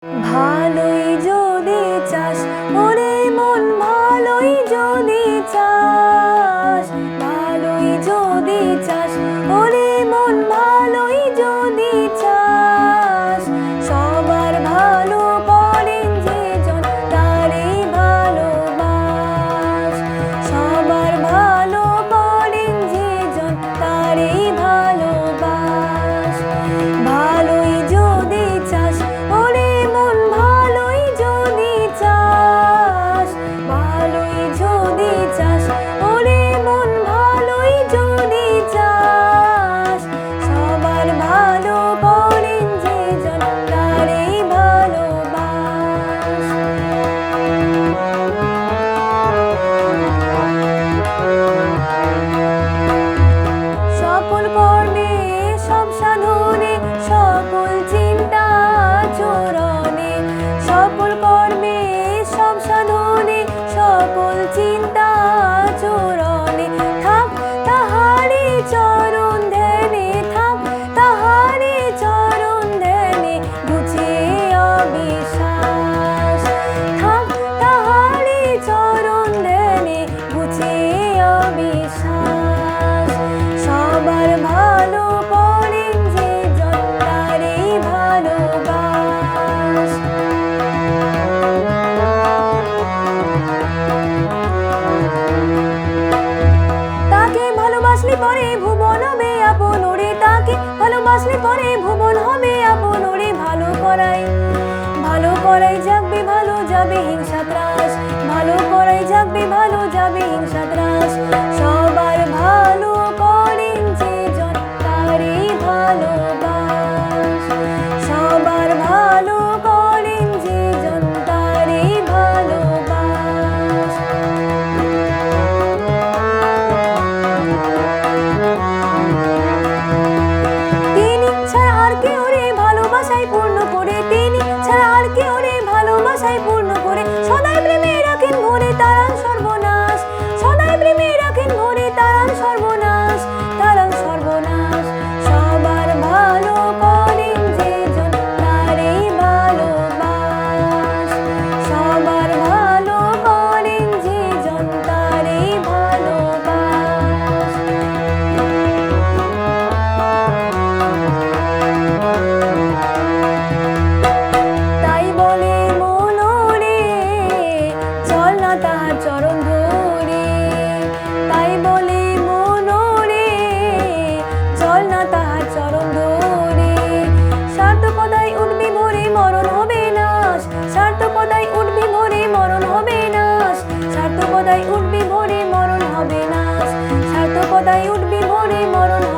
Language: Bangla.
ভালোই যদি চাস ওরে মন, ভালোই যদি চাস, ভালোই যদি চাস ওরে মন, ভালোই যদি চাস, সবার ভালো করেন যে জন তারেই ভালোবাস, সবার ভালো করেন যে জন তারেই ভালোবাস। ভালোই যদি চাস ওরে মন, ভালোই যদি চাস, ভালোই যদি চাস ওরে মন, ভালোই যদি চাস, সবার ভালো করেন যে জন তারেই ভালোবাস। সকল কর্মে সব সাধনে সকল চিন্তা চরণে, সকল কর্মে সব সাধনে সকল চিন্তা চরণে, থাক তাহারি চরণ ধ্যানে, থাক তাহারি চরণ ধ্যানে, ঘুচিয়ে অবিশ্বাস, থাক তাহারি চরণ ধ্যানে, ঘুচিয়ে অবিশ্বাস। সবার ভালো করেন যে জন তারেই ভালোবাস। তাকে ভালোবাসলে পরে ভুবন হবে আপন ওরে, তাকে ভালোবাসলে পরে ভুবন হবে আপন ওরে। ভালো করাই, ভালো করাই যাবে ভালো যাবে হিংসা ত্রাস, ভালো করাই যাবে ভালো যাবে হিংসা ত্রাস। সবার ভালো করেন যে জন তারেই ভালোবাস, সবার ভালো করেন যে জন তারেই ভালোবাস। তিনি ছাড়া আর কে ওরে ভালোবাসায় পূর্ণ করে, তিনি ছাড়া আর কে ওরে ভালোবাসায় পূর্ণ করে, সদাই প্রেমে রাখেন ভরে তারান সর্বনাশ, সদাই প্রেমে রাখেন ভরে তারান সর্বনাশ, তারান সর্বনাশ। সবার ভালো করেন যে জন তারেই ভালোবাস, সবার ভালো করেন যে জন তারেই ভালোবাস। তাই বলে মন রে চল না তাহার চরণ ধরে, তাই বলে মন রে চল না তাহার চরণ ধরে। সার্থকতায় উঠবি ভরে মরণ হবে নাশ, সার্থকতায় উঠবি ভরে মরণ হবে নাশ, সার্থকতায় উঠবি ভরে মরণ হবে নাশ, সার্থকতায় উঠবি ভরে মরণ হবে